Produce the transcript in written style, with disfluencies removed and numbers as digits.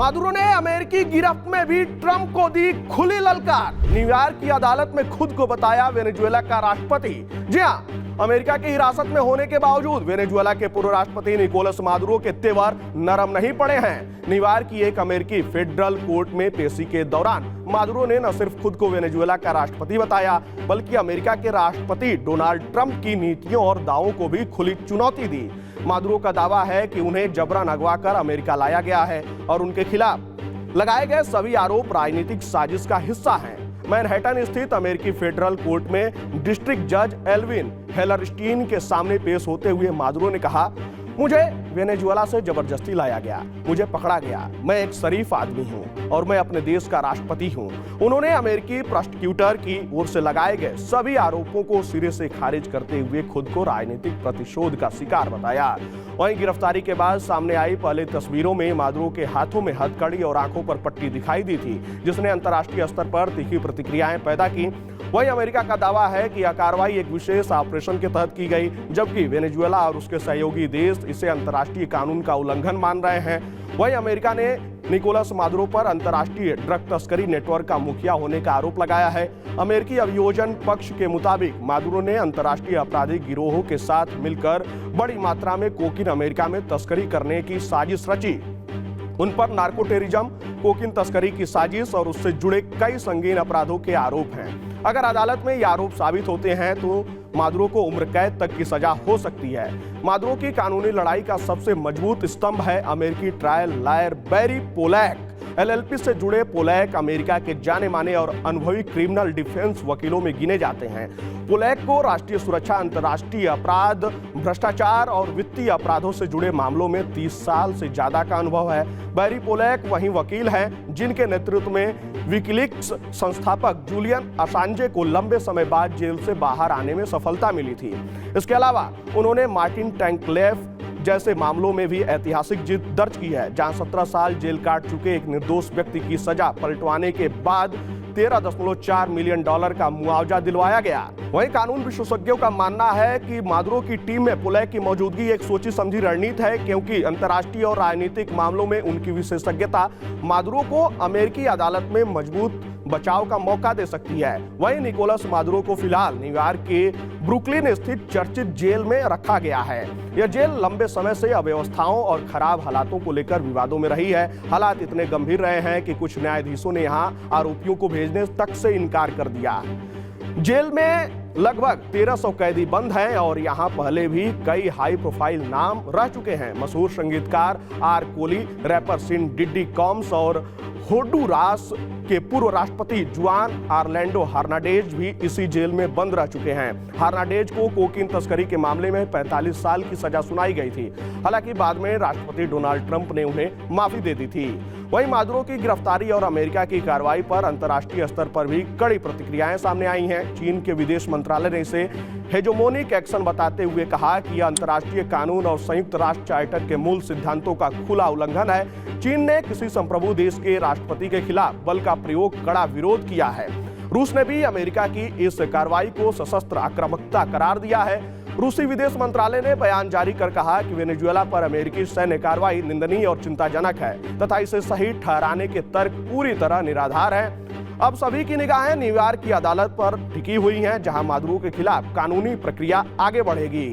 Maduro ने अमेरिकी गिरफ्त में भी ट्रंप को दी खुली ललकार। न्यूयॉर्क की अदालत में खुद को बताया वेनेजुएला का राष्ट्रपति। जी हां, अमेरिका की हिरासत में होने के बावजूद वेनेजुएला के पूर्व राष्ट्रपति निकोलस मादुरो के तेवर नरम नहीं पड़े हैं। न्यूयॉर्क की एक अमेरिकी फेडरल कोर्ट में पेशी के दौरान मादुरो ने न सिर्फ खुद को वेनेजुएला का राष्ट्रपति बताया, बल्कि अमेरिका के राष्ट्रपति डोनाल्ड ट्रंप की नीतियों और दावों को भी खुली चुनौती दी। मादुरो का दावा है कि उन्हें जबरन अगवा कर अमेरिका लाया गया है और उनके खिलाफ लगाए गए सभी आरोप राजनीतिक साजिश का हिस्सा हैं। मैनहट्टन स्थित अमेरिकी फेडरल कोर्ट में डिस्ट्रिक्ट जज एल्विन हेलरस्टीन के सामने पेश होते हुए मादुरो ने कहा, मुझे वेनेजुएला से जबरदस्ती लाया गया, मुझे पकड़ा गया, मैं एक शरीफ आदमी हूं और मैं अपने देश का राष्ट्रपति हूं। उन्होंने अमेरिकी प्रोसिक्यूटर की ओर से लगाए गए सभी आरोपों को सिरे से खारिज करते हुए खुद को राजनीतिक प्रतिशोध का शिकार बताया। वहीं गिरफ्तारी के बाद सामने आई पहले तस्वीरों में मादुरो के हाथों में हथकड़ी और आंखों पर पट्टी दिखाई दी थी, जिसने अंतर्राष्ट्रीय स्तर पर तीखी प्रतिक्रियाएं पैदा की। वहीं अमेरिका का दावा है कि यह कार्रवाई एक विशेष ऑपरेशन के तहत की गई, जबकि वेनेजुएला और उसके सहयोगी देश इसे अंतर्राष्ट्रीय कानून का उल्लंघन मान रहे हैं। वहीं अमेरिका ने निकोलस मादुरो पर अंतर्राष्ट्रीय ड्रग तस्करी नेटवर्क का मुखिया होने का आरोप लगाया है। अमेरिकी अभियोजन पक्ष के मुताबिक मादुरो ने अंतर्राष्ट्रीय आपराधिक गिरोहों के साथ मिलकर बड़ी मात्रा में कोकीन अमेरिका में तस्करी करने की साजिश रची। उन पर नार्कोटेरिज्म, कोकीन तस्करी की साजिश और उससे जुड़े कई संगीन अपराधों के आरोप हैं। अगर अदालत में ये आरोप साबित होते हैं तो मादुरो को उम्र कैद तक की सजा हो सकती है। मादुरो की कानूनी लड़ाई का सबसे मजबूत स्तंभ है अमेरिकी trial lawyer Barry Pollack. LLP से जुड़े पोलैक अमेरिका के जाने माने और अनुभवी क्रिमिनल डिफेंस वकीलों में गिने जाते हैं। पोलैक को राष्ट्रीय सुरक्षा, अंतर्राष्ट्रीय अपराध, भ्रष्टाचार और वित्तीय अपराधों से जुड़े मामलों में 30 साल से ज्यादा का अनुभव है। बैरी पोलैक वही वकील हैं जिनके नेतृत्व में विकिलीक्स संस्थापक जूलियन असांजे को लंबे समय बाद जेल से बाहर आने में सफलता मिली थी। इसके अलावा उन्होंने मार्टिन टैंकलेफ जैसे मामलों में भी ऐतिहासिक जीत दर्ज की है, जहां 17 साल जेल काट चुके एक निर्दोष व्यक्ति की सजा पलटवाने के बाद $13.4 मिलियन का मुआवजा दिलवाया गया। वहीं कानून विशेषज्ञों का मानना है कि मादुरो की टीम में पोलैक की मौजूदगी एक सोची समझी रणनीति है, क्योंकि अंतर्राष्ट्रीय और राजनीतिक मामलों में उनकी विशेषज्ञता मादुरो को अमेरिकी अदालत में मजबूत बचाव का मौका दे सकती है। वहीं निकोलस मादुरो को फिलहाल न्यूयॉर्क के ब्रुकलिन स्थित चर्चित जेल में रखा गया है। यह जेल लंबे समय से अव्यवस्थाओं और खराब हालातों को लेकर विवादों में रही है। हालात इतने गंभीर रहे हैं कि कुछ न्यायाधीशों ने यहां आरोपियों को भेजने तक से इनकार कर दिया। जेल में लगभग 1300 कैदी बंद हैं और यहां पहले भी कई हाई प्रोफाइल नाम रह चुके हैं। मशहूर संगीतकार R Kelly, rapper Sean Diddy Combs और होंडुरास के पूर्व राष्ट्रपति जुआन ऑरलैंडो हर्नांडेज भी इसी जेल में बंद रह चुके हैं। हर्नांडेज को कोकीन तस्करी के मामले में 45 साल की सजा सुनाई गई थी। हालांकि बाद में राष्ट्रपति डोनाल्ड ट्रंप ने उन्हें माफी दे दी थी। वहीं मादुरो की गिरफ्तारी और अमेरिका की कार्रवाई पर अंतर्राष्ट्रीय स्तर पर भी कड़ी प्रतिक्रियाएं सामने आई हैं। चीन के विदेश मंत्रालय ने इसे हेजेमोनिक एक्शन बताते हुए कहा कि यह अंतर्राष्ट्रीय कानून और संयुक्त राष्ट्र चार्टर के मूल सिद्धांतों का खुला उल्लंघन है। चीन ने किसी संप्रभु देश के राष्ट्रपति के खिलाफ बल का प्रयोग कड़ा विरोध किया है। रूस ने भी अमेरिका की इस कार्रवाई को सशस्त्र आक्रामकता करार दिया है। रूसी विदेश मंत्रालय ने बयान जारी कर कहा कि वेनेजुएला पर अमेरिकी सैन्य कार्रवाई निंदनीय और चिंताजनक है तथा इसे सही ठहराने के तर्क पूरी तरह निराधार हैं। अब सभी की निगाहें न्यूयॉर्क की अदालत पर टिकी हुई हैं, जहां मादुरो के खिलाफ कानूनी प्रक्रिया आगे बढ़ेगी।